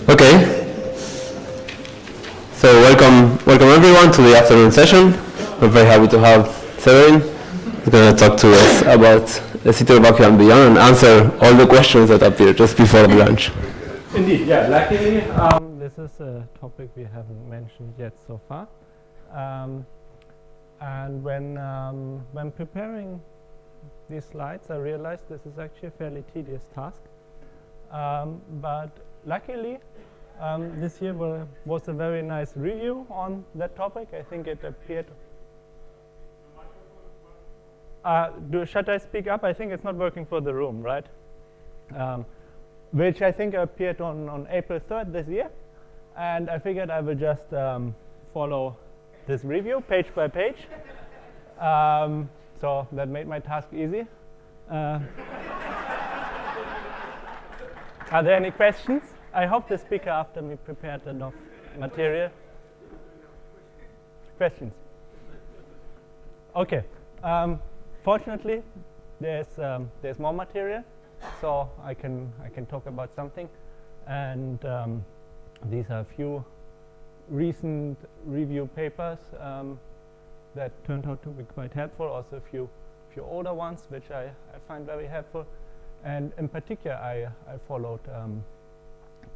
Okay, so welcome everyone to the afternoon session. We're very happy to have Severin. He's going to talk to us about the city of Vacua and beyond and answer all the questions that appear just before the lunch. Indeed, yeah. Luckily, this is a topic we haven't mentioned yet so far. And when preparing these slides, I realized this is actually a fairly tedious task. But luckily, this year was a very nice review on that topic. I think it appeared. Should I speak up? I think it's not working for the room, right? Which I think appeared on April 3rd this year. And I figured I will just follow this review page by page. So that made my task easy. Are there any questions? I hope the speaker after me prepared enough material. Questions? Okay. Fortunately, there's more material, so I can talk about something. And these are a few recent review papers that turned out to be quite helpful. Also a few older ones, which I find very helpful. And in particular, I followed.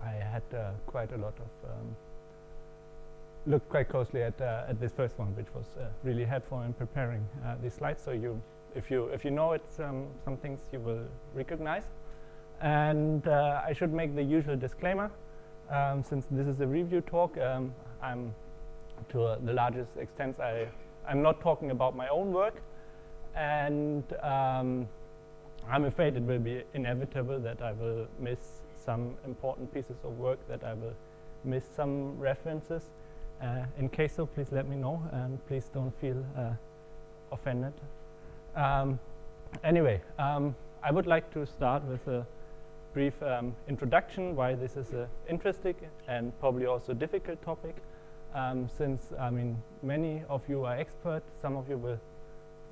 I had quite a lot of looked quite closely at this first one, which was really helpful in preparing these slides. So if you know it, some things you will recognize. And I should make the usual disclaimer, since this is a review talk. I'm to the largest extent I'm not talking about my own work, and I'm afraid it will be inevitable that I will miss some important pieces of work, that I will miss some references. In case so, please let me know, and please don't feel offended. Anyway, I would like to start with a brief introduction why this is an interesting and probably also difficult topic, since many of you are experts. Some of you will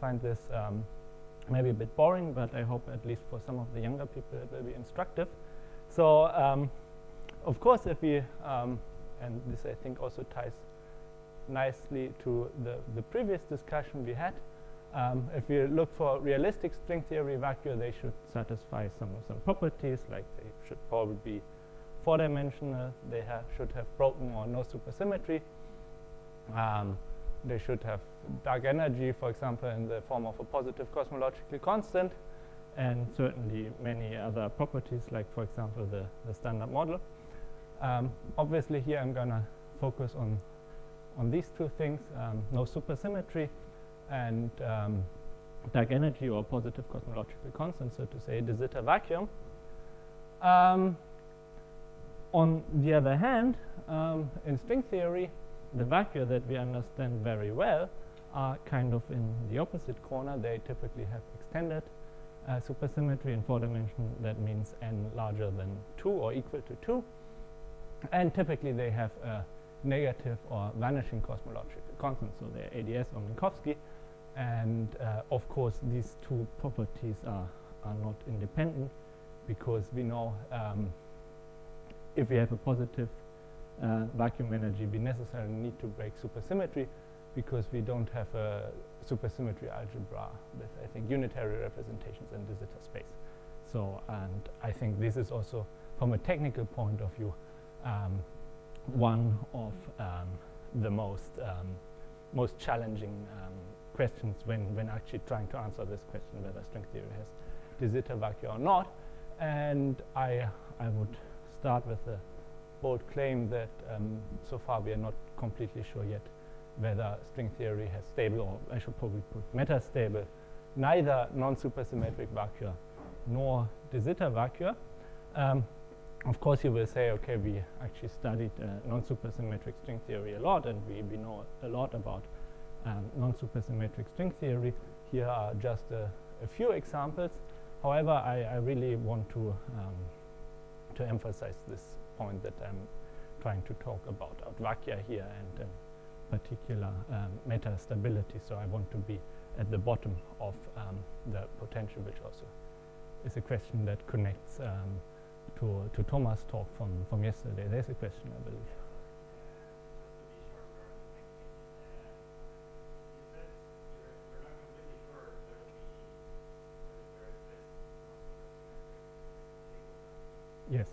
find this maybe a bit boring, but I hope at least for some of the younger people it will be instructive. So, of course, if we, and this I think also ties nicely to the previous discussion we had, if we look for realistic string theory vacua, they should satisfy some properties, like they should probably be four-dimensional, they should have broken or no supersymmetry, they should have dark energy, for example, in the form of a positive cosmological constant, and certainly many other properties, like, for example, the standard model. Obviously, here I'm going to focus on these two things, no supersymmetry and dark energy or positive cosmological constant, so to say, de Sitter vacuum. On the other hand, in string theory, the vacua that we understand very well are kind of in the opposite corner. They typically have extended supersymmetry in 4 dimension. That means n larger than 2 or equal to 2. And typically they have a negative or vanishing cosmological constant, so they're ADS or Minkowski. And of course, these two properties are not independent, because we know if we have a positive vacuum energy, we necessarily need to break supersymmetry, because we don't have a supersymmetry algebra with, I think, unitary representations in de Sitter space. So, and I think this is also, from a technical point of view, one of the most challenging questions when actually trying to answer this question, whether string theory has de Sitter vacua or not. And I would start with a bold claim that so far we are not completely sure yet whether string theory has stable, or I should probably put metastable, neither non-supersymmetric vacua nor de Sitter vacua. Of course, you will say, okay, we actually studied non-supersymmetric string theory a lot, and we know a lot about non-supersymmetric string theory. Here are just a few examples. However, I really want to emphasize this point that I'm trying to talk about vacua here, and particular metastability. So I want to be at the bottom of the potential, which also is a question that connects to Thomas' talk from yesterday. There's a question, I believe. Yes.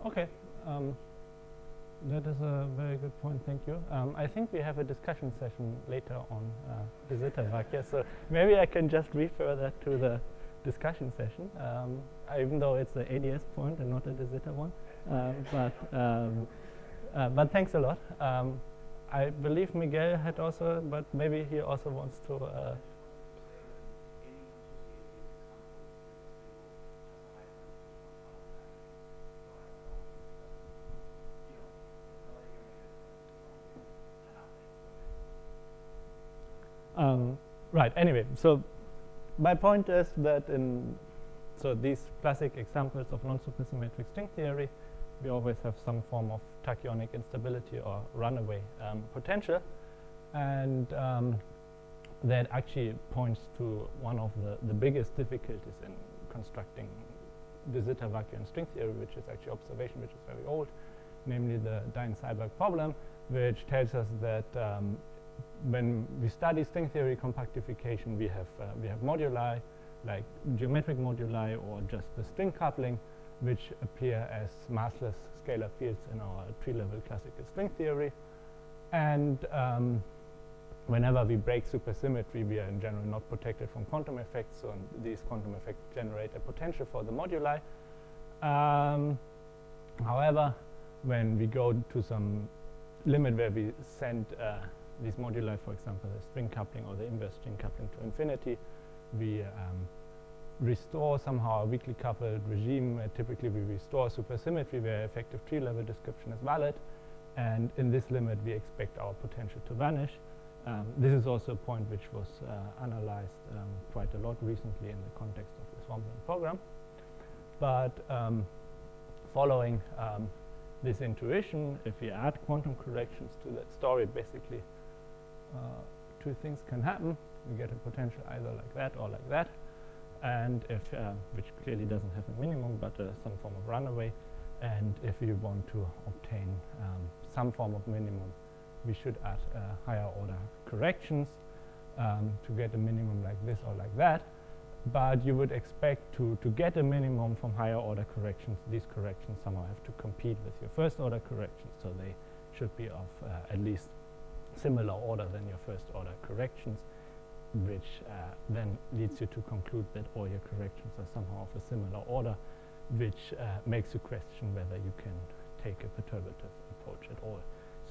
Okay, that is a very good point, thank you. I think we have a discussion session later on the zeta vacua, so maybe I can just refer that to the discussion session, even though it's the ADS point and not a de Sitter one. But thanks a lot. I believe Miguel had also, but maybe he also wants to. Right, anyway, so my point is that so these classic examples of non-supersymmetric string theory, we always have some form of tachyonic instability or runaway potential, and that actually points to one of the biggest difficulties in constructing de Sitter vacuum string theory, which is actually observation, which is very old, namely the Dine-Seiberg problem, which tells us that when we study string theory compactification, we have moduli, like geometric moduli or just the string coupling, which appear as massless scalar fields in our tree-level classical string theory. And whenever we break supersymmetry, we are in general not protected from quantum effects, so these quantum effects generate a potential for the moduli. However, when we go to some limit where we send these moduli, for example, the string coupling or the inverse string coupling to infinity, we restore somehow a weakly coupled regime. Typically, we restore supersymmetry where effective tree-level description is valid, and in this limit, we expect our potential to vanish. This is also a point which was analyzed quite a lot recently in the context of the swampland program. But following this intuition, if we add quantum corrections to that story, basically two things can happen. We get a potential either like that or like that, and if which clearly doesn't have a minimum, but some form of runaway. And if we want to obtain some form of minimum, we should add higher order corrections to get a minimum like this or like that. But you would expect to get a minimum from higher order corrections. These corrections somehow have to compete with your first order corrections, so they should be of at least similar order than your first order corrections, which then leads you to conclude that all your corrections are somehow of a similar order, which makes you question whether you can take a perturbative approach at all.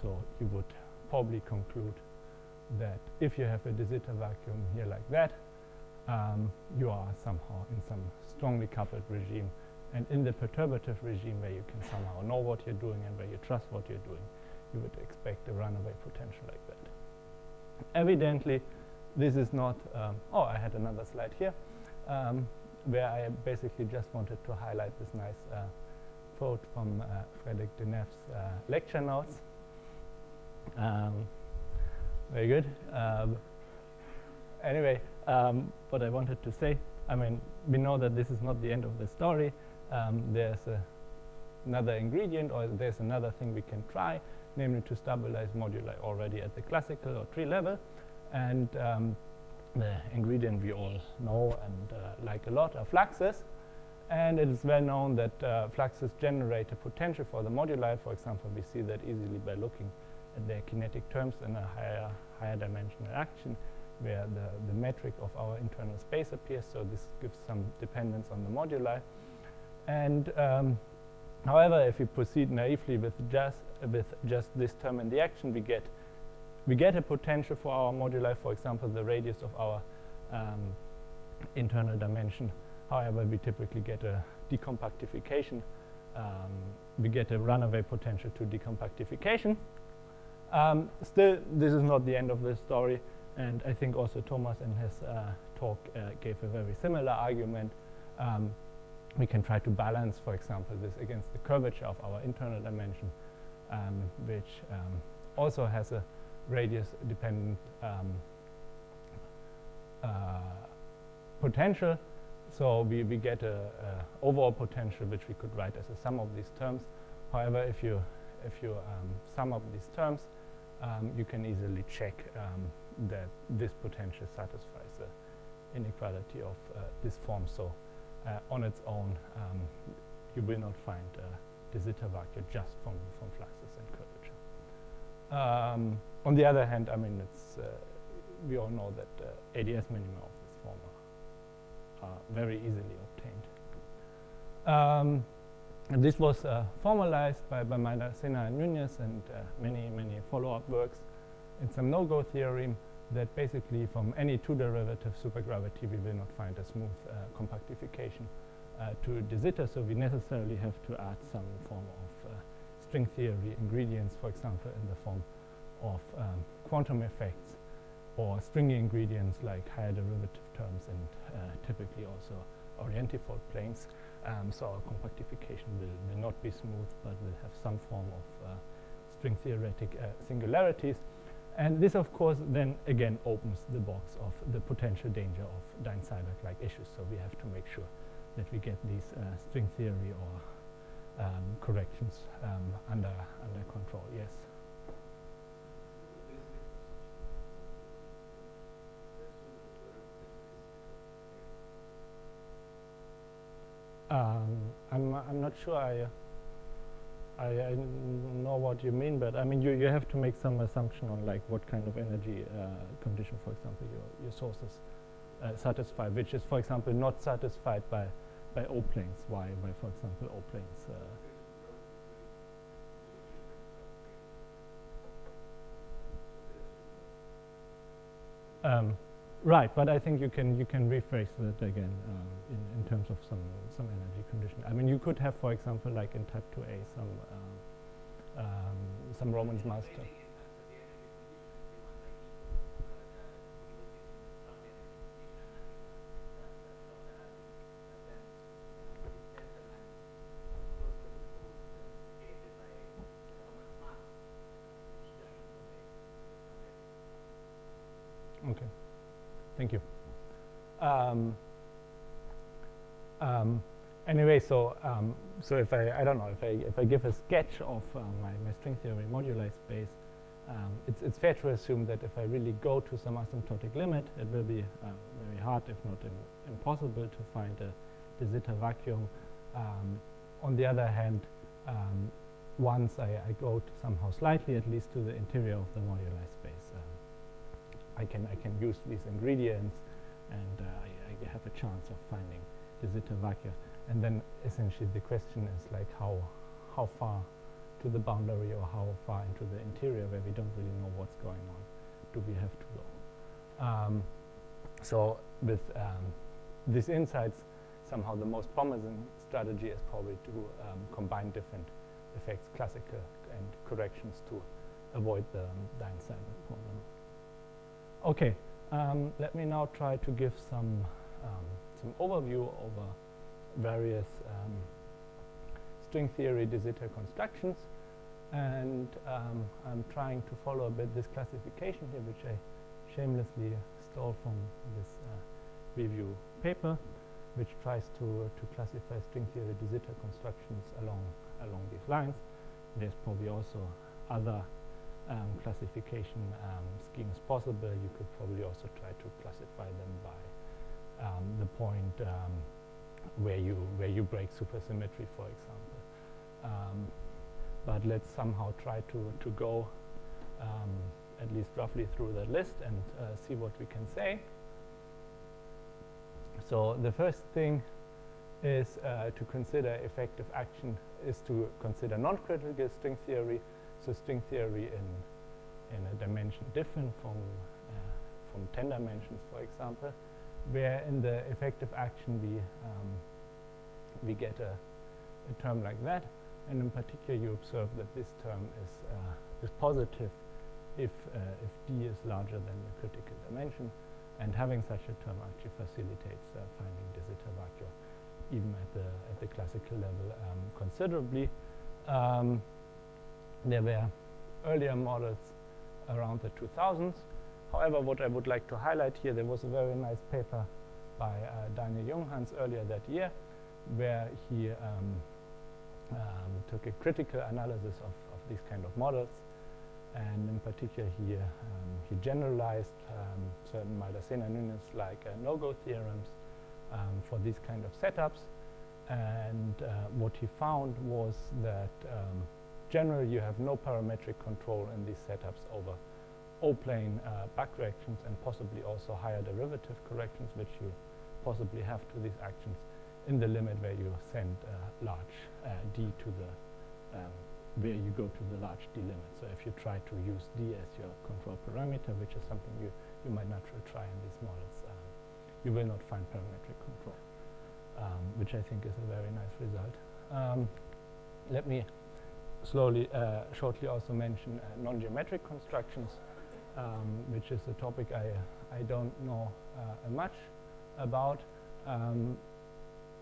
So you would probably conclude that if you have a de Sitter vacuum here like that, you are somehow in some strongly coupled regime, and in the perturbative regime where you can somehow know what you're doing and where you trust what you're doing, you would expect a runaway potential like that. Evidently, this is not, oh, I had another slide here, where I basically just wanted to highlight this nice quote from Frédéric Deneuve's lecture notes. Very good. Anyway, what I wanted to say, I mean, we know that this is not the end of the story. There's another ingredient, or there's another thing we can try, namely to stabilize moduli already at the classical or tree level. And the ingredient we all know and like a lot are fluxes. And it is well known that fluxes generate a potential for the moduli. For example, we see that easily by looking at their kinetic terms in a higher dimensional action, where the metric of our internal space appears. So this gives some dependence on the moduli. And however, if we proceed naively with just this term in the action, we get a potential for our moduli. For example, the radius of our internal dimension. However, we typically get a decompactification. We get a runaway potential to decompactification. Still, this is not the end of the story, and I think also Thomas in his talk gave a very similar argument. We can try to balance, for example, this against the curvature of our internal dimension, which also has a radius-dependent potential. So we get a overall potential which we could write as a sum of these terms. However, if you sum up these terms, you can easily check that this potential satisfies the inequality of this form. So on its own, you will not find de Sitter vacuum just from fluxes and curvature. On the other hand, I mean, it's we all know that ADS minima of this form are very easily obtained. And this was formalized by Sena and Nunez and many follow-up works in some no-go theorem that basically from any two-derivative supergravity we will not find a smooth compactification to de Sitter, so we necessarily have to add some form of string theory ingredients, for example, in the form of quantum effects or stringy ingredients like higher derivative terms and typically also orientifold planes. So our compactification will not be smooth, but will have some form of string theoretic singularities. And this, of course, then again opens the box of the potential danger of Dine-Seiberg-like issues. So we have to make sure that we get these string theory or corrections under control. Yes. I'm not sure I know what you mean, but I mean you have to make some assumption on like what kind of energy condition, for example, your sources satisfy, which is, for example, not satisfied by O planes. Why, for example, O planes? Right, but I think you can rephrase that again in terms of some energy condition. I mean, you could have, for example, like in type 2a, some Romans master. Okay. Thank you. Anyway, so if I don't know, if I give a sketch of my string theory moduli space, it's fair to assume that if I really go to some asymptotic limit, it will be very hard, if not impossible, to find a de Sitter vacuum. On the other hand, once I go to somehow slightly, at least, to the interior of the moduli space, I can use these ingredients, and I have a chance of finding de Sitter vacuum. And then essentially the question is like how far to the boundary or how far into the interior where we don't really know what's going on do we have to go. So with these insights, somehow the most promising strategy is probably to combine different effects, classical and corrections, to avoid the Dine-Seiberg problem. Okay, let me now try to give some overview over various string theory de Sitter constructions, and I'm trying to follow a bit this classification here, which I shamelessly stole from this review paper, which tries to classify string theory de Sitter constructions along these lines. There's probably also other classification schemes possible. You could probably also try to classify them by the point where you break supersymmetry, for example. But let's somehow try to go at least roughly through the list and see what we can say. So the first thing is to consider effective action is to consider non-critical string theory. So string theory in a dimension different from 10 dimensions, for example. where in the effective action we get a term like that, and in particular you observe that this term is positive if d is larger than the critical dimension, and having such a term actually facilitates finding de Sitter vacua even at the classical level considerably. There were earlier models around the 2000s. However, what I would like to highlight here, there was a very nice paper by Daniel Junghans earlier that year, where he took a critical analysis of these kind of models, and in particular he generalized certain Maldacena units like no-go theorems for these kind of setups, and what he found was that generally you have no parametric control in these setups over O-plane back corrections, and possibly also higher derivative corrections, which you possibly have to these actions in the limit where you send large d to the where you go to the large d limit. So if you try to use d as your control parameter, which is something you might naturally try in these models, you will not find parametric control, which I think is a very nice result. Let me shortly also mention non-geometric constructions, which is a topic I don't know much about.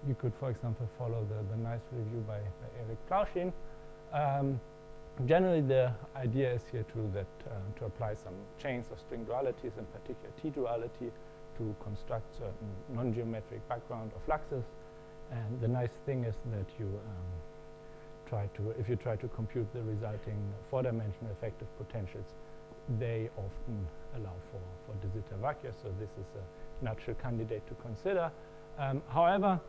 You could, for example, follow the nice review by Erik Plauschin. Generally, the idea is here to apply some chains of string dualities, in particular T-duality, to construct certain non-geometric background or fluxes. And the nice thing is that you if you try to compute the resulting four-dimensional effective potentials, they often allow for de Sitter vacua. So this is a natural candidate to consider. However,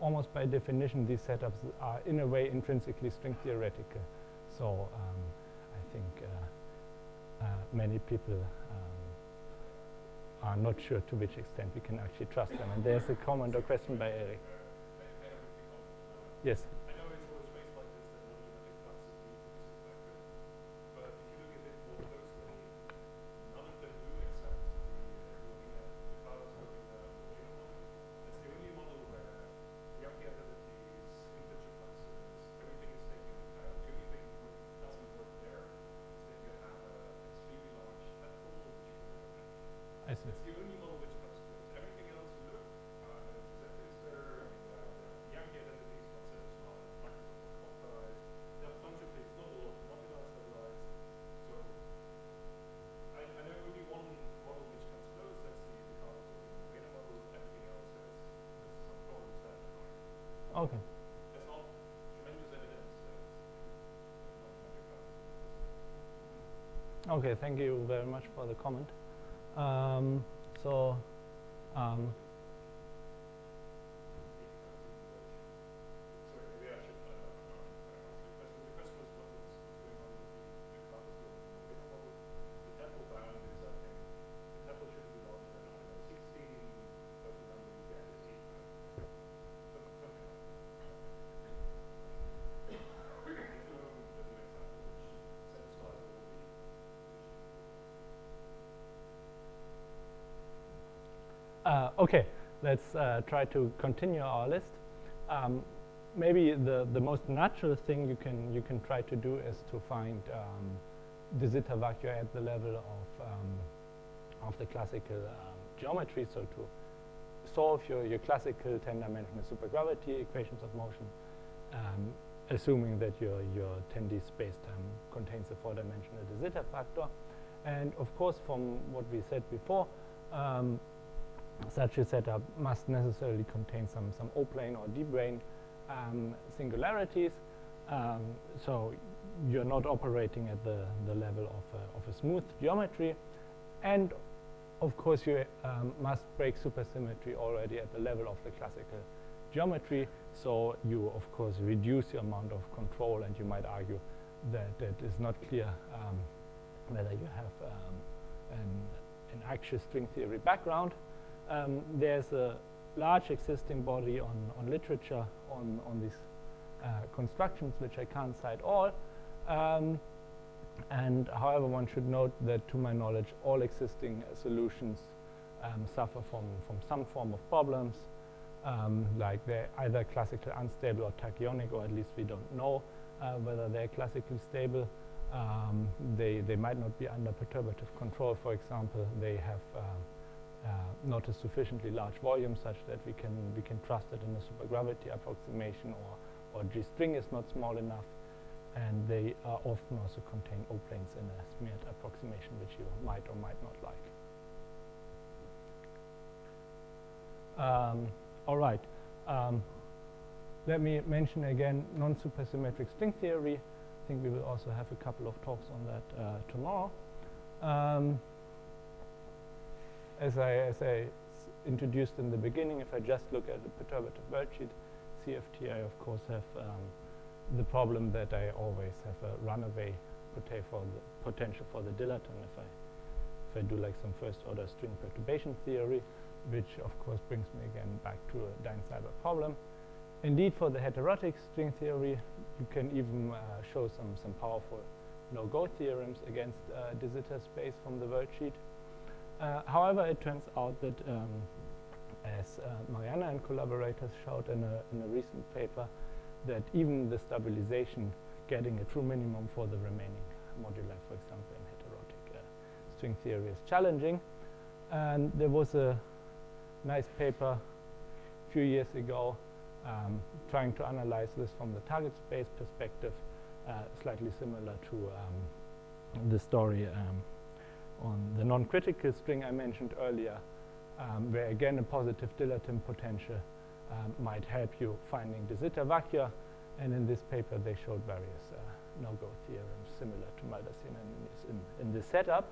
almost by definition, these setups are in a way intrinsically string theoretical. So I think many people are not sure to which extent we can actually trust them. And there's a comment or question by Erik. Yes. It's the only model which comes close. Everything else you look, is there, Yankee identities, concepts, Microsoft quantized, they have functionally model, multi-line stabilized. So I know only one model which comes close, that's the Carlos Vena model. Everything else has some problems that are okay. There's not tremendous evidence Okay, thank you very much for the comment. Sorry, maybe I should answer the question. The question was what's going on with the Carlos Vena model. The temple bound is, I think, the temple shouldn't be larger than, 16, but the number you get is 8. Something like that. There's no example which satisfies all the okay, let's try to continue our list. Maybe the most natural thing you can try to do is to find de Sitter vacua at the level of the classical geometry. So to solve your classical 10-dimensional supergravity equations of motion, assuming that your 10D spacetime contains a 4-dimensional de Sitter factor. And of course, from what we said before, such a setup must necessarily contain some O-plane or D-brane singularities. So you're not operating at the level of a smooth geometry. And of course, you must break supersymmetry already at the level of the classical geometry. So you, of course, reduce the amount of control, and you might argue that it is not clear whether you have an actual string theory background. There's a large existing body on literature on these constructions, which I can't cite all. And however, one should note that, to my knowledge, all existing solutions suffer from some form of problems, like they're either classically unstable or tachyonic, or at least we don't know whether they're classically stable. They might not be under perturbative control. For example, they have not a sufficiently large volume such that we can trust it in a supergravity approximation, or G string is not small enough, and they often also contain O-planes in a smeared approximation, which you might or might not like. All right. Let me mention again non-supersymmetric string theory. I think we will also have a couple of talks on that tomorrow. As I introduced in the beginning, if I just look at the perturbative worldsheet CFT, I of course have the problem that I always have a runaway potential for the dilaton if I do like some first order string perturbation theory, which of course brings me again back to a Dine-Seiberg problem. Indeed, for the heterotic string theory, you can even show some powerful no-go theorems against de Sitter space from the worldsheet. However, it turns out that, as Mariana and collaborators showed in a recent paper, that even the stabilization getting a true minimum for the remaining moduli, for example, in heterotic string theory is challenging. And there was a nice paper a few years ago trying to analyze this from the target space perspective, slightly similar to the story on the non-critical string I mentioned earlier, where again a positive dilaton potential might help you finding de Sitter vacua, and in this paper they showed various no-go theorems similar to Maldacena in this setup.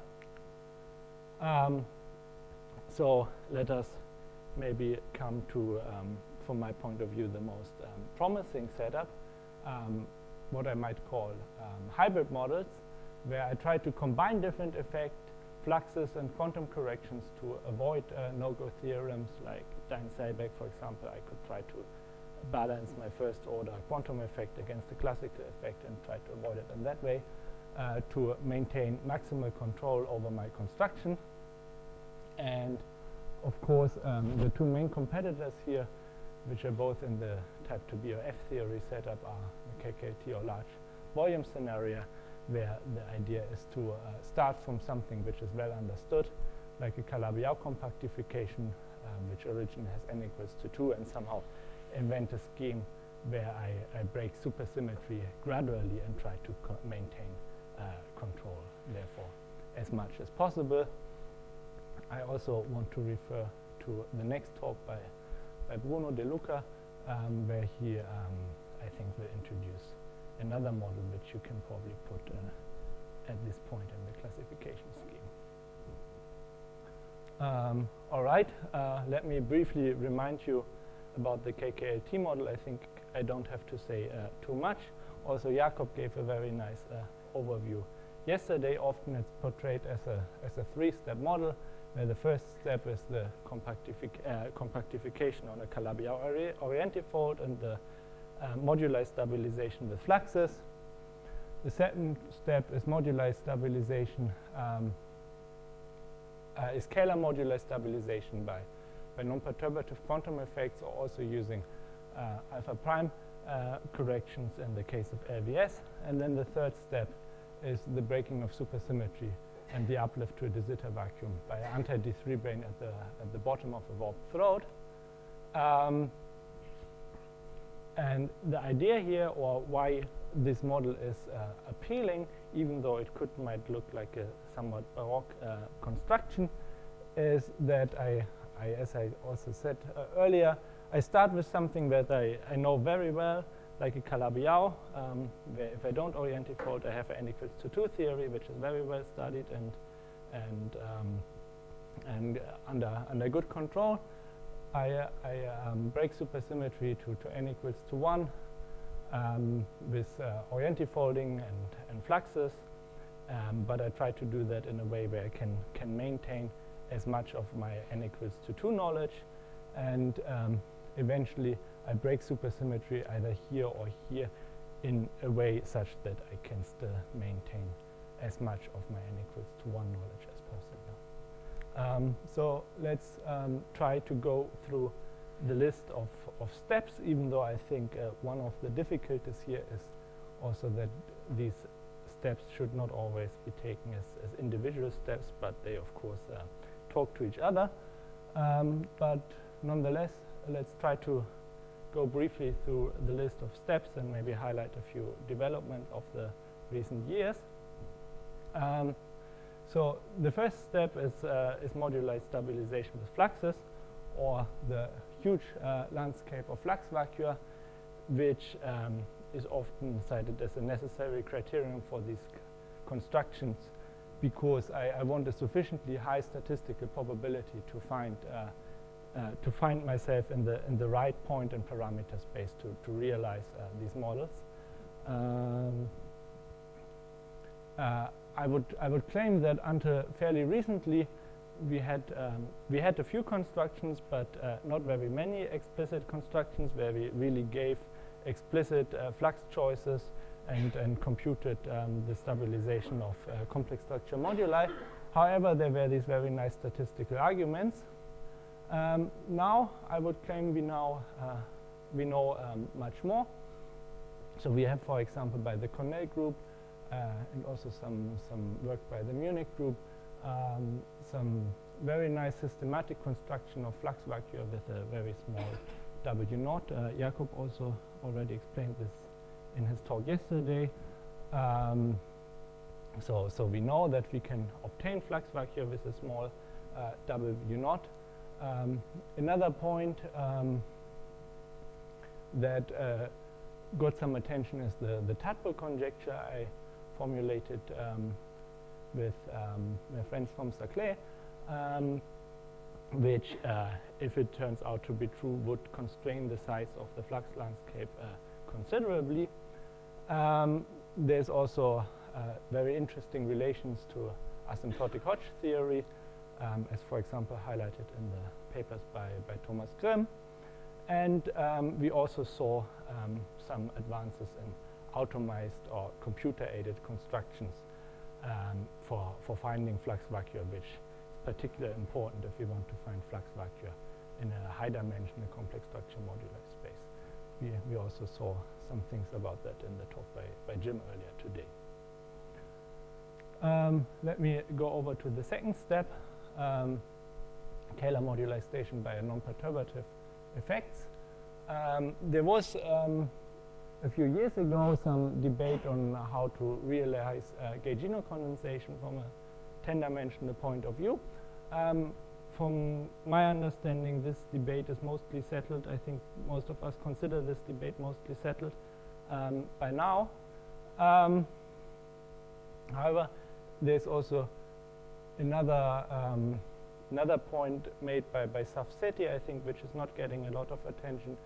So let us maybe come to, from my point of view, the most promising setup, what I might call hybrid models, where I try to combine different effects, fluxes and quantum corrections to avoid no-go theorems like Dine-Seiberg, for example. I could try to balance my first order quantum effect against the classical effect and try to avoid it in that way to maintain maximal control over my construction. And of course, the two main competitors here, which are both in the type 2B or F theory setup, are the KKT or large volume scenario, where the idea is to start from something which is well understood, like a Calabi-Yau compactification, which originally has n equals to 2, and somehow invent a scheme where I break supersymmetry gradually and try to maintain control, therefore, as much as possible. I also want to refer to the next talk by Bruno De Luca, where he, I think, will introduce another model which you can probably put at this point in the classification scheme. All right, let me briefly remind you about the KKLT model. I think I don't have to say too much. Also, Jakob gave a very nice overview yesterday. Often it's portrayed as a three-step model, where the first step is the compactification on a Calabi-Yau orientifold and the moduli stabilization with fluxes. The second step is moduli stabilization, is scalar moduli stabilization by non-perturbative quantum effects, or also using alpha prime corrections in the case of LVS. And then the third step is the breaking of supersymmetry and the uplift to a de Sitter vacuum by anti-D3 brane at the bottom of a warped throat. And the idea here, or why this model is appealing, even though it might look like a somewhat baroque construction, is that as I also said earlier, I start with something that I know very well, like a Calabi-Yau, where if I don't orientifold, I have an n equals to 2 theory, which is very well studied and under good control. I break supersymmetry to n equals to 1 with orientifolding and fluxes, but I try to do that in a way where I can maintain as much of my n equals to 2 knowledge, and eventually I break supersymmetry either here or here in a way such that I can still maintain as much of my n equals to 1 knowledge as So let's try to go through the list of steps, even though I think one of the difficulties here is also that these steps should not always be taken as individual steps, but they of course talk to each other. But nonetheless, let's try to go briefly through the list of steps and maybe highlight a few developments of the recent years. So the first step is moduli stabilization with fluxes, or the huge landscape of flux vacua, which is often cited as a necessary criterion for these constructions, because I want a sufficiently high statistical probability to find myself in the right point in parameter space to realize these models. I would claim that until fairly recently we had a few constructions, but not very many explicit constructions where we really gave explicit flux choices and computed the stabilization of complex structure moduli. However, there were these very nice statistical arguments. Now I would claim we know much more. So we have, for example, by the Cornell group and also some work by the Munich group, some very nice systematic construction of flux vacua with a very small W naught. Jakob also already explained this in his talk yesterday. So we know that we can obtain flux vacua with a small W naught. Another point that got some attention is the tadpole conjecture I formulated with my friends from Saclay, which, if it turns out to be true, would constrain the size of the flux landscape considerably. There's also very interesting relations to asymptotic Hodge theory, as for example highlighted in the papers by Thomas Grimm. And we also saw some advances in automized or computer-aided constructions for finding flux vacua, which is particularly important if we want to find flux vacua in a high-dimensional complex structure modular space. We also saw some things about that in the talk by Jim earlier today. Let me go over to the second step, Kähler modularization by a non-perturbative effects. There was a few years ago some debate on how to realize gauge-Gino condensation from a 10-dimensional point of view. From my understanding, this debate is mostly settled. I think most of us consider this debate mostly settled by now. However, there's also another point made by Safseti, I think, which is not getting a lot of attention,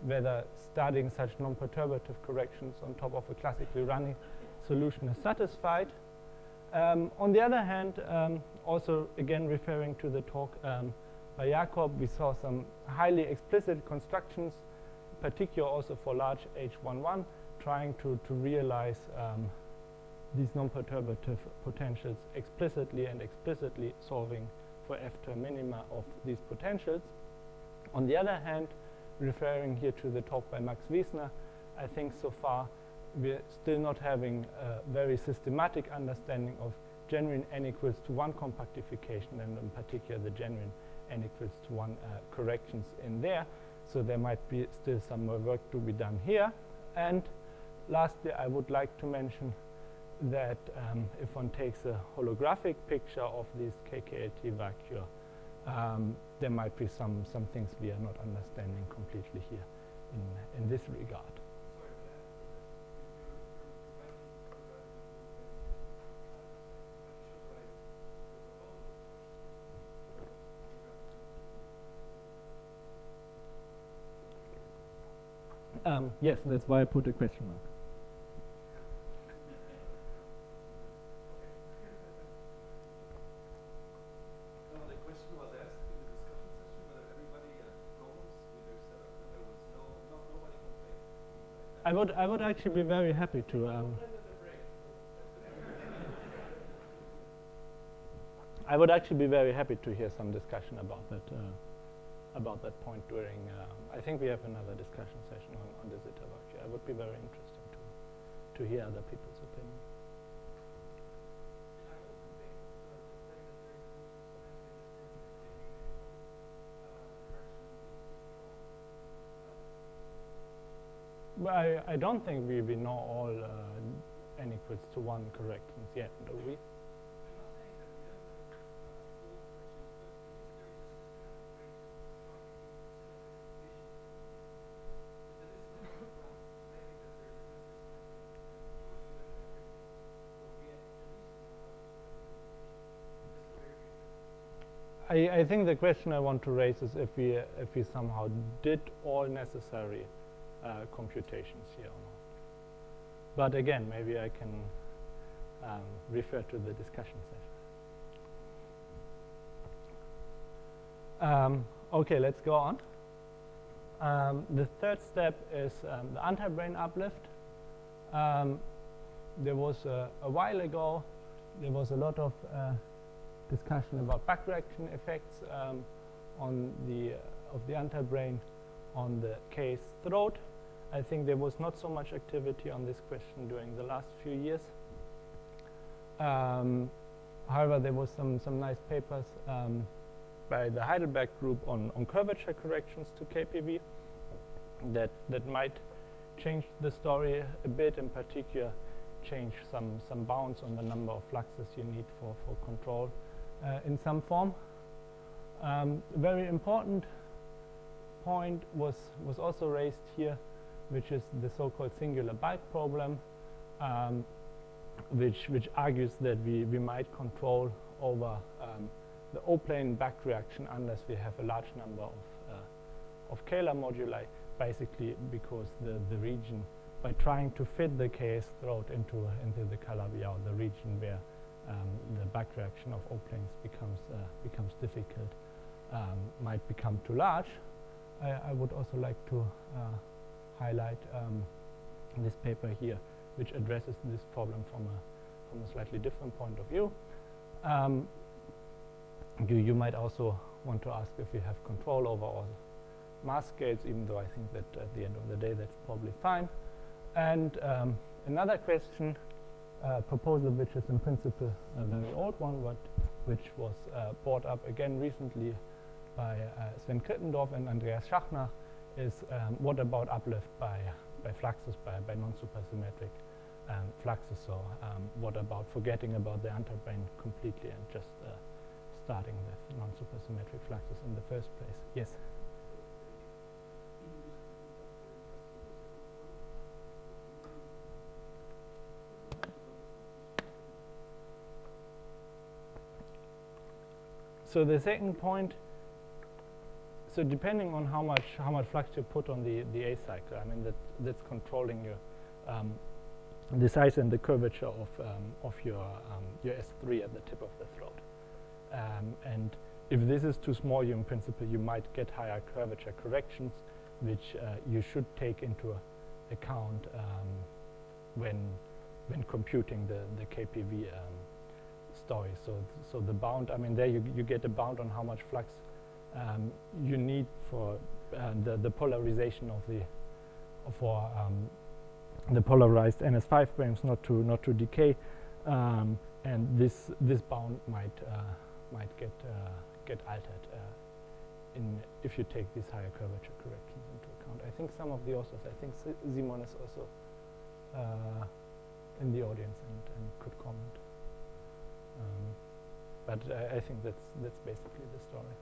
whether studying such non-perturbative corrections on top of a classically running solution is satisfied. On the other hand, also again referring to the talk by Jakob, we saw some highly explicit constructions, particularly also for large H11, trying to realize these non-perturbative potentials explicitly and explicitly solving for F-term minima of these potentials. On the other hand, referring here to the talk by Max Wiesner, I think so far we're still not having a very systematic understanding of genuine n equals to 1 compactification, and in particular the genuine n equals to 1 corrections in there. So there might be still some more work to be done here. And lastly, I would like to mention that if one takes a holographic picture of these KKLT vacua, there might be some things we are not understanding completely here in this regard. Yes, that's why I put a question mark. The question was asked in the discussion session whether everybody had problems with their setup, and there was nobody complained. I would actually be very happy to. I would actually be very happy to hear some discussion about that point during. I think we have another discussion session on the zeta vacua. It would be very interesting to hear other people's opinion. But I don't think we know all n equals to 1 corrections yet, do we? I think the question I want to raise is if we somehow did all necessary computations here or not. But again, maybe I can refer to the discussion session. Okay, let's go on. The third step is the anti-brain uplift. There was a while ago, there was a lot of discussion about backreaction effects of the anti-brain on the case throat. I think there was not so much activity on this question during the last few years. However, there was some nice papers by the Heidelberg group on curvature corrections to KPV that might change the story a bit, in particular change some bounds on the number of fluxes you need for control in some form. Very important point was also raised here, which is the so-called singular bulk problem, which argues that we might control over the O-plane back reaction unless we have a large number of Kähler moduli, basically because the region, by trying to fit the KS throat into the Calabi-Yau, the region where the back reaction of O-planes becomes difficult, might become too large. I would also like to highlight this paper here, which addresses this problem from a slightly different point of view. You might also want to ask if we have control over all mass scales, even though I think that at the end of the day that's probably fine. And another question, proposal which is in principle a very old one, but which was brought up again recently by Sven Krittendorf and Andreas Schachner, is what about uplift by fluxes, by non-supersymmetric fluxes? So what about forgetting about the antebrain completely and just starting with non-supersymmetric fluxes in the first place? Yes? So the second point, so depending on how much flux you put on the A cycle, I mean that's controlling your the size and the curvature of your S3 at the tip of the throat. And if this is too small, in principle you might get higher curvature corrections, which you should take into account when computing the KPV story. So the bound, I mean there you get a bound on how much flux you need for the polarization of the polarized NS5 frames not to decay, and this bound might get altered if you take these higher curvature corrections into account. I think some of the authors, I think Simon is also in the audience and could comment. But I think that's basically the story.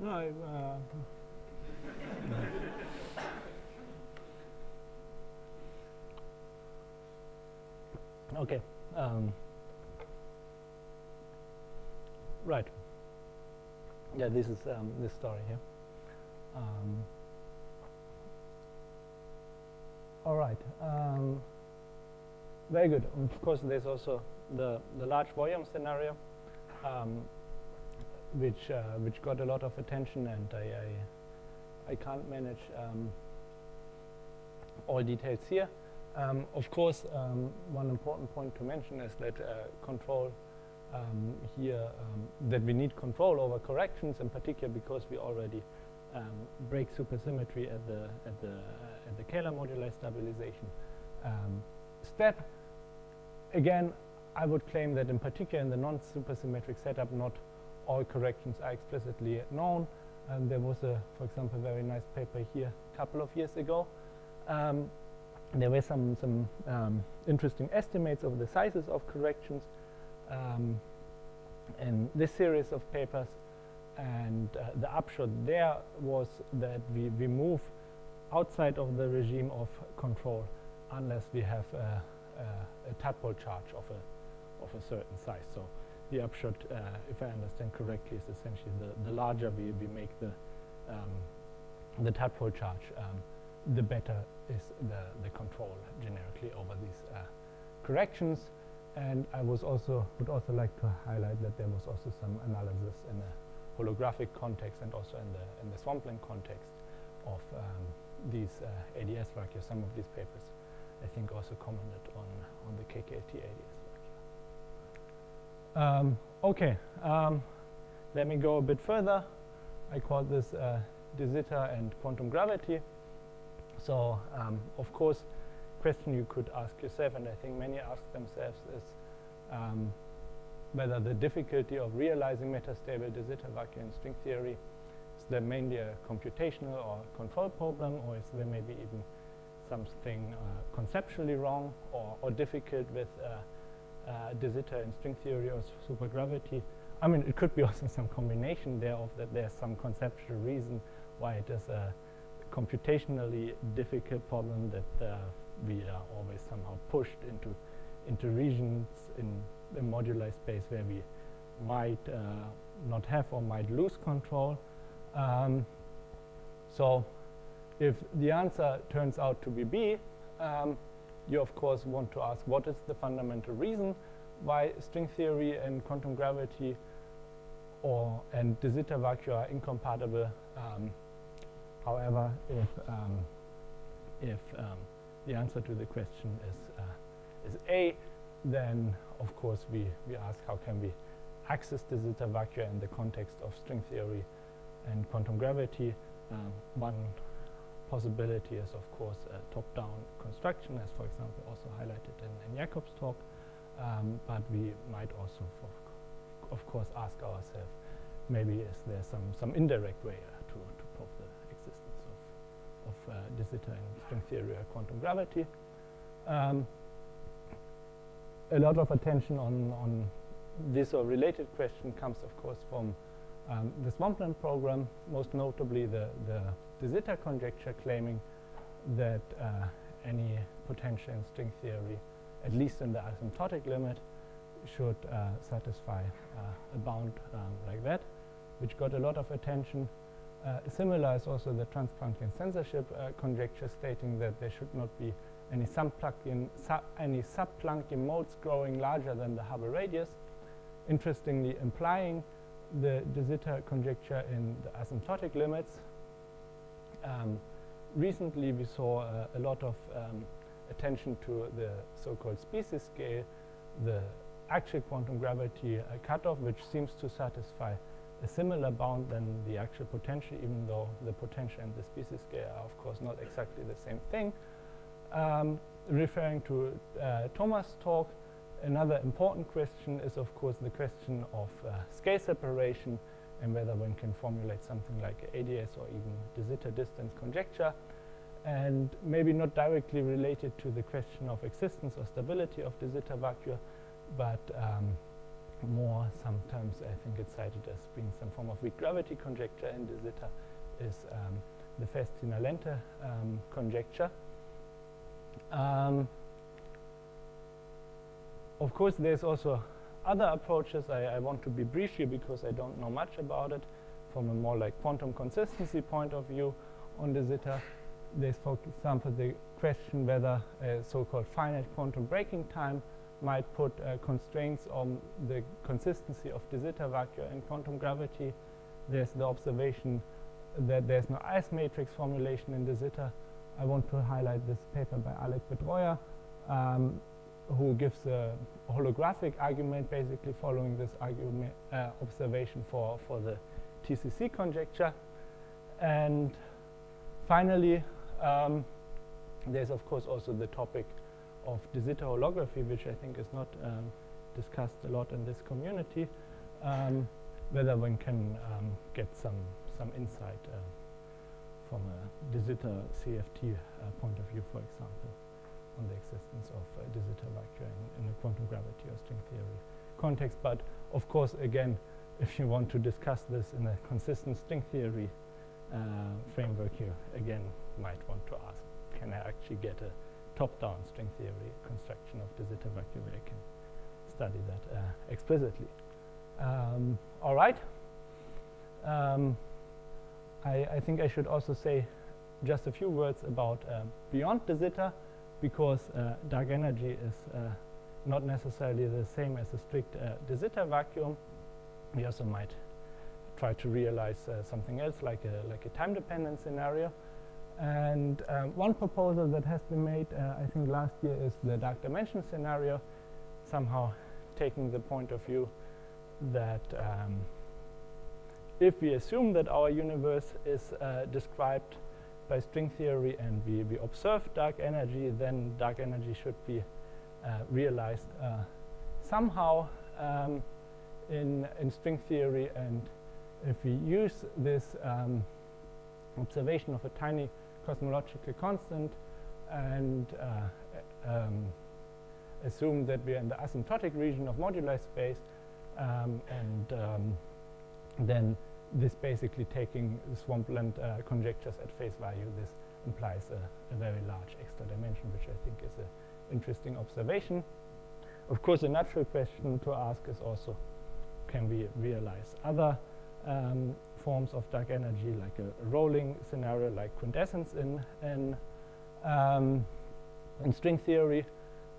No, okay. Right. Yeah, this is this story here. All right. Very good. Of course, there's also the large volume scenario, which got a lot of attention, and I can't manage all details here. Of course, one important point to mention is that control here, that we need control over corrections, in particular because we already break supersymmetry at the Kähler moduli stabilization step. Again, I would claim that in particular in the non-supersymmetric setup, not all corrections are explicitly known. There was for example, a very nice paper here a couple of years ago. There were some interesting estimates of the sizes of corrections in this series of papers, and the upshot there was that we move outside of the regime of control unless we have a tadpole charge of a certain size. So the upshot, if I understand correctly, is essentially the larger we make the tadpole charge, the better is the control generically over these corrections. And I would also like to highlight that there was also some analysis in a holographic context and also in the swampland context of these ADS vacuum. Some of these papers, I think, also commented on the KKT ADS vacuum. Okay, let me go a bit further. I call this de Sitter and quantum gravity. So, of course, question you could ask yourself, and I think many ask themselves, is whether the difficulty of realizing metastable de Sitter vacuum in string theory is there mainly a computational or control problem, or is there maybe even something conceptually wrong or difficult with de Sitter in string theory or supergravity. I mean, it could be also some combination thereof, that there's some conceptual reason why it is a computationally difficult problem, that we are always somehow pushed into regions in moduli space where we might not have or might lose control. So if the answer turns out to be B, you of course want to ask, what is the fundamental reason why string theory and quantum gravity and de Sitter vacuum are incompatible? However, if the answer to the question is A, then of course we ask, how can we access de Sitter vacuum in the context of string theory and quantum gravity? One possibility is of course a top-down construction, as for example also highlighted in Jakob's talk, but we might also of course ask ourselves, maybe is there some indirect way to prove the existence of de Sitter in string theory or quantum gravity. A lot of attention on this or related question comes of course from the swampland program, most notably the de Sitter conjecture, claiming that any potential in string theory, at least in the asymptotic limit, should satisfy a bound like that, which got a lot of attention. Similar is also the trans-Planckian censorship conjecture, stating that there should not be any sub-Planckian modes growing larger than the Hubble radius, interestingly implying the de Sitter conjecture in the asymptotic limits. Recently we saw a lot of attention to the so-called species scale, the actual quantum gravity cutoff, which seems to satisfy a similar bound than the actual potential, even though the potential and the species scale are of course not exactly the same thing. Referring to Thomas' talk, another important question is of course the question of scale separation, and whether one can formulate something like ADS or even de Sitter distance conjecture, and maybe not directly related to the question of existence or stability of de Sitter vacuum, but more sometimes I think it's cited as being some form of weak gravity conjecture in de Sitter is the Festina-Lente conjecture. Of course, there's also other approaches. I want to be brief here because I don't know much about it from a more like quantum consistency point of view on de Sitter. There's, for example, the question whether a so-called finite quantum breaking time might put constraints on the consistency of de Sitter vacua in quantum gravity. There's the observation that there's no ice matrix formulation in de Sitter. I want to highlight this paper by Alec Bedroyer, who gives a holographic argument basically following this argument observation for the TCC conjecture. And finally, there's of course also the topic of de Sitter holography, which I think is not discussed a lot in this community, whether one can get some insight from a de Sitter CFT point of view, for example, on the existence of de Sitter vacua in a quantum gravity or string theory context. But of course, again, if you want to discuss this in a consistent string theory framework, you again might want to ask, can I actually get a top-down string theory construction of de Sitter vacua where I can study that explicitly? All right. I think I should also say just a few words about beyond de Sitter, because dark energy is not necessarily the same as a strict de Sitter vacuum. We also might try to realize something else, like a time-dependent scenario. And one proposal that has been made, I think last year, is the dark dimension scenario, somehow taking the point of view that if we assume that our universe is described by string theory and we observe dark energy, then dark energy should be realized somehow in string theory. And if we use this observation of a tiny cosmological constant and assume that we are in the asymptotic region of moduli space, then this basically taking swampland conjectures at face value, this implies a very large extra dimension, which I think is an interesting observation. Of course, a natural question to ask is also, can we realize other forms of dark energy, like a rolling scenario, like quintessence in string theory?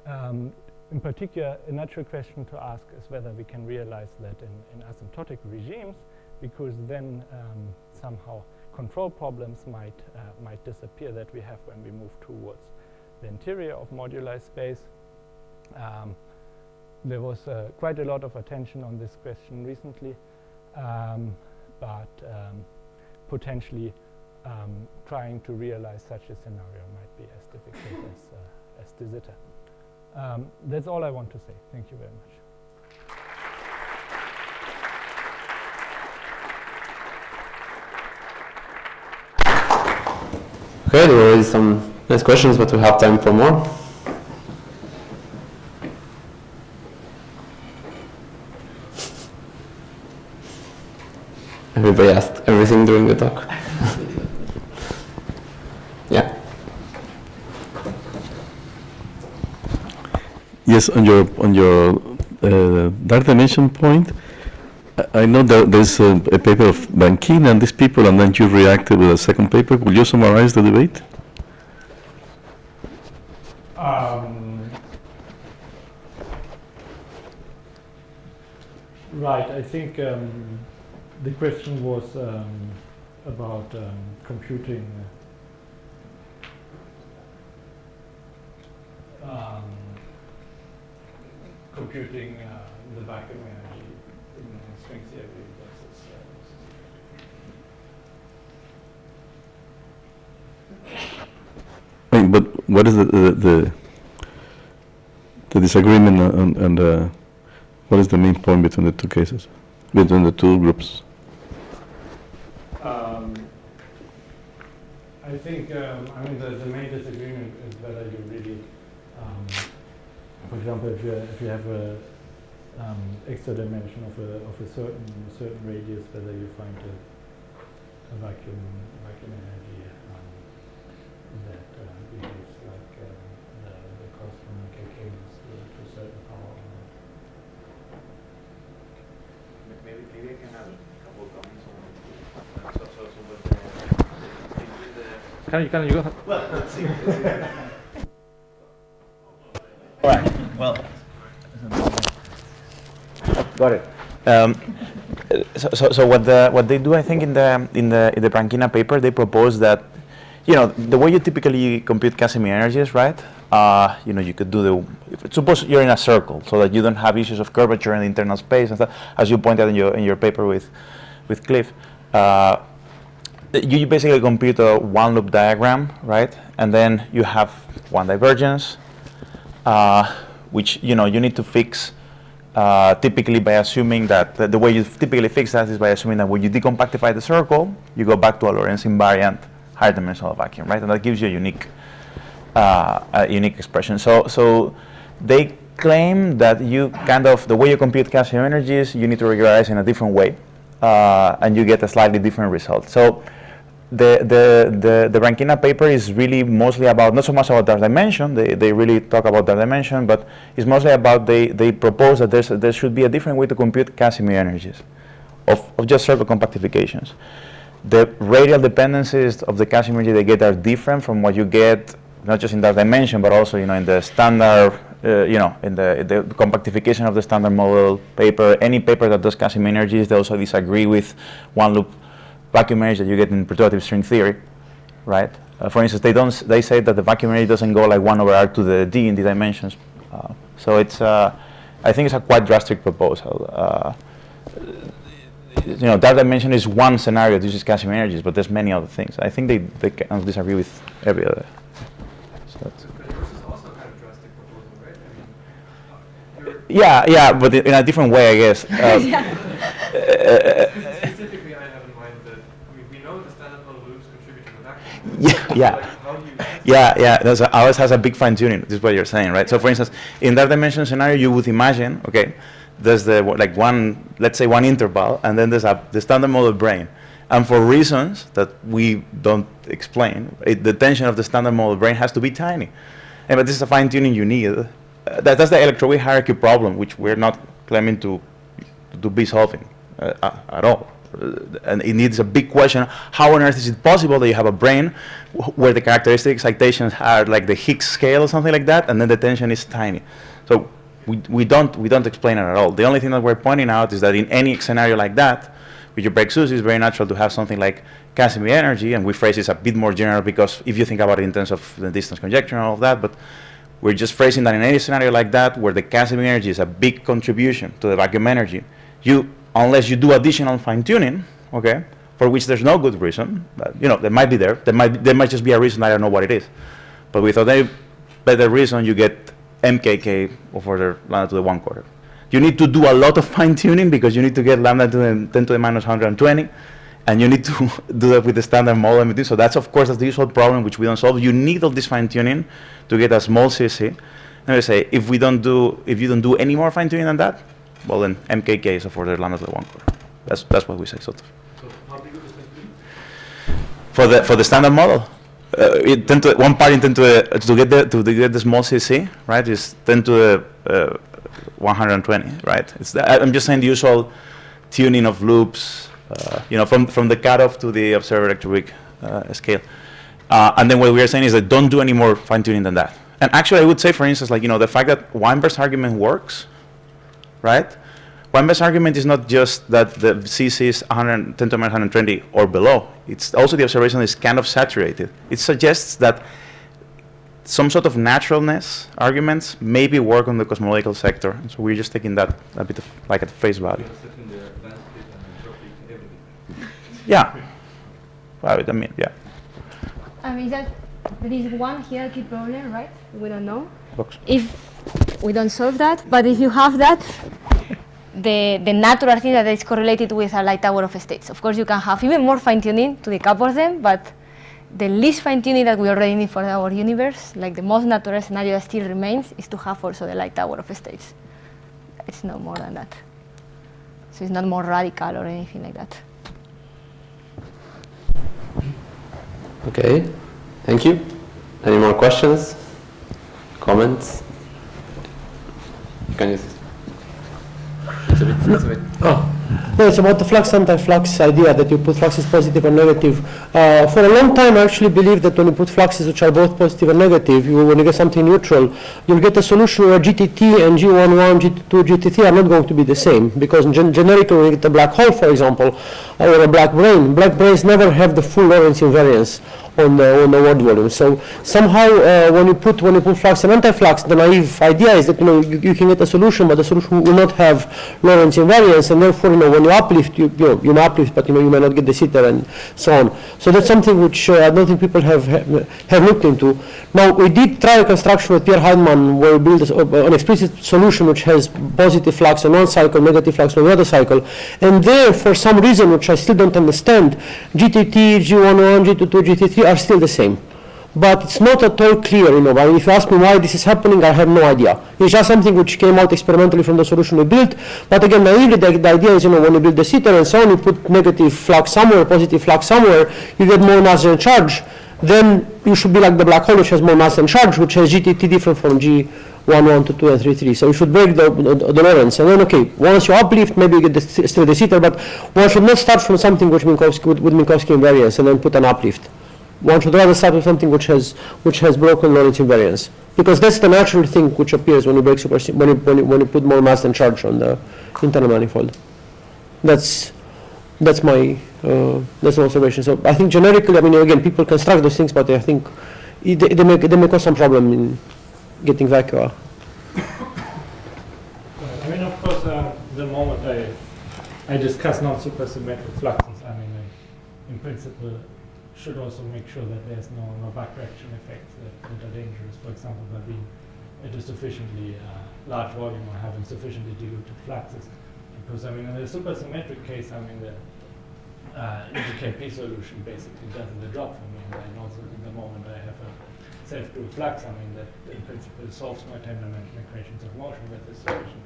In particular, a natural question to ask is whether we can realize that in asymptotic regimes, because then somehow control problems might disappear that we have when we move towards the interior of moduli space. There was quite a lot of attention on this question recently, but potentially trying to realize such a scenario might be as difficult as de Sitter. That's all I want to say. Thank you very much. Okay, there were already some nice questions, but we have time for more. Everybody asked everything during the talk. Yeah. Yes, on your dark dimension point, I know that there's a paper of Bankin and these people, and then you reacted with a second paper. Will you summarize the debate? Right, I think the question was about computing the vacuum energy in string theory versus But what is the disagreement and what is the main point between the two cases, between the two groups? I think, the main disagreement is whether you really, for example, if you have a extra dimension of a certain radius, whether you find a vacuum energy that behaves like the corresponding kKs to a certain power. Maybe I can add a couple of comments on Can you go ahead? well, let's see. All right. Well, got it. So what they do, I think, in the Branchina paper, they propose that, the way you typically compute Casimir energies, right? You could do suppose you're in a circle, so that you don't have issues of curvature in the internal space and stuff, as you pointed in your paper with Cliff. You basically compute a one loop diagram, right? And then you have one divergence, which you need to fix typically by assuming that the way you typically fix that is by assuming that when you decompactify the circle, you go back to a Lorentz invariant higher dimensional vacuum, right? And that gives you a unique expression. So they claim that the way you compute Casimir energies, you need to regularize in a different way, and you get a slightly different result. So the Branchina paper is really mostly about, not so much about dark dimension, they really talk about dark dimension, but it's mostly about, they propose that there should be a different way to compute Casimir energies of just circle compactifications. The radial dependencies of the Casimir energy they get are different from what you get, not just in dark dimension, but also in the standard, in the compactification of the standard model paper. Any paper that does Casimir energies, they also disagree with one loop vacuum energy that you get in perturbative string theory, right? For instance, they say that the vacuum energy doesn't go like 1 over r to the d in the dimensions. So it's, I think it's a quite drastic proposal. Dark dimension is one scenario that uses Casimir energies, but there's many other things. I think they kind of disagree with every other. So that's But yours is also kind of drastic proposal, right? I mean, yeah, but in a different way, I guess. specifically, I have in mind that we know the standard model loops contribute to the vacuum. Yeah. Like, how do you? Yeah. Ours has a big fine tuning. This is what you're saying, right? So, for instance, in that dimension scenario, you would imagine, okay, there's let's say one interval, and then there's the standard model brane, and for reasons that we don't explain, the tension of the standard model brane has to be tiny, but this is a fine tuning you need. That's the electron weight hierarchy problem, which we're not claiming to be solving at all. And it needs a big question: how on earth is it possible that you have a brane where the characteristic excitations are like the Higgs scale or something like that, and then the tension is tiny? So we don't explain it at all. The only thing that we're pointing out is that in any scenario like that, with your break-SUS, it's very natural to have something like Casimir energy, and we phrase it a bit more general because if you think about it in terms of the distance conjecture and all of that, but we're just phrasing that in any scenario like that where the Casimir energy is a big contribution to the vacuum energy, unless you do additional fine-tuning, okay, for which there's no good reason, there might be there might just be a reason, I don't know what it is, but without any better reason, you get MKK over the lambda to the 1/4. You need to do a lot of fine-tuning because you need to get lambda to the 10 to the minus 120, and you need to do that with the standard model. So that's, of course, that's the usual problem which we don't solve. You need all this fine-tuning to get a small CC. And we say, if you don't do any more fine-tuning than that, well then MKK is over the lambda to the 1/4. That's what we say, sort of. So how big of a fine-tuning? For the standard model, one part in 10 to get the small CC, right, is 10 to the 120, right? I'm just saying the usual tuning of loops, from the cutoff to the observer electroweak scale. And then what we are saying is that don't do any more fine tuning than that. And actually, I would say, for instance, the fact that Weinberg's argument works, right? Weinberg's argument is not just that the CC is 10 to the minus 120 or below. It's also the observation is kind of saturated. It suggests that some sort of naturalness arguments maybe work on the cosmological sector. And so we're just taking that a bit of like at face value. Yeah. Well, I mean, yeah. That there is one hierarchy problem, right? We don't know. Box. If we don't solve that, but if you have that, the natural thing that is correlated with a light tower of states. Of course, you can have even more fine-tuning to decouple them, but the least fine-tuning that we already need for our universe, like the most natural scenario that still remains, is to have also the light tower of states. it's no more than that. So it's not more radical or anything like that. Okay, thank you. Any more questions? Comments? Can you? It's a bit. Oh. No, it's about the flux anti-flux idea that you put fluxes positive and negative. For a long time, I actually believed that when you put fluxes which are both positive and negative, when you get something neutral, you'll get a solution where GTT and G11, GT2, GT3 are not going to be the same. Because generically, when you get a black hole, for example, or a black brains never have the full Lorentz invariance on the word volume. So somehow, when you put flux and anti-flux, the naive idea is that you can get a solution, but the solution will not have Lorentz invariance, and therefore when you uplift, you may uplift, but you may not get the zeta and so on. So that's something which I don't think people have looked into. Now we did try a construction with Pierre Heidemann where we built an explicit solution which has positive flux on one cycle, negative flux on the other cycle, and there for some reason which I still don't understand, GTT, G11, G22, GT3 are still the same. But it's not at all clear, if you ask me why this is happening, I have no idea. It's just something which came out experimentally from the solution we built. But again, naively, the idea is, when you build the zeta and so on, you put negative flux somewhere, positive flux somewhere, you get more mass than charge. Then you should be like the black hole, which has more mass than charge, which has GTT different from G11 to 2 and 3, 3. So you should break the Lorentz. And then, okay, once you uplift, maybe you get still the zeta, but one should not start from something which with Minkowski invariance and then put an uplift. One should rather start with something which has broken Lorentz invariance, because that's the natural thing which appears when you break when you put more mass than charge on the internal manifold. That's my observation. So I think generically, again, people construct those things, but I think they may cause some problem in getting Vacua. Of course, the moment I discuss non-supersymmetric fluxes, in principle, should also make sure that there's no back-reaction effects that are dangerous, for example, by being at a sufficiently large volume or having sufficiently diluted fluxes. Because, in the supersymmetric case, the GKP solution basically does the job for me. And also, in the moment I have a self-dual flux, that in principle solves my 10-dimensional equations of motion with this solution,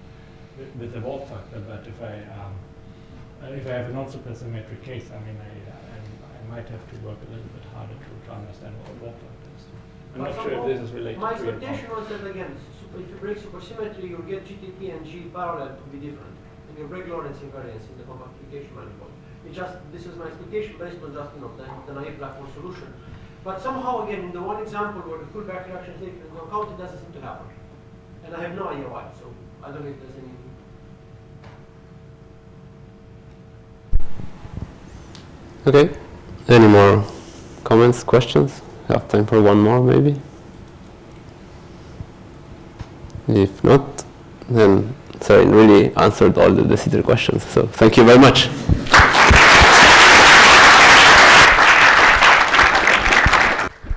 with the Wolf factor. But if I have a non-supersymmetric case, I might have to work a little bit harder to understand what Wolf factor is. I'm not sure if this is related my to your expectation was that, again, if you break supersymmetry, you'll get GTT and G parallel to be different. And you break Lorentz invariance in the compactification manifold. This is my expectation based on just the naive black hole solution. But somehow, again, in the one example where the full back reaction is taken into account, it doesn't seem to happen. And I have no idea why, so I don't know if there's any. Okay. Any more comments, questions? Have time for one more, maybe? If not, then Severin really answered all the questions. So thank you very much.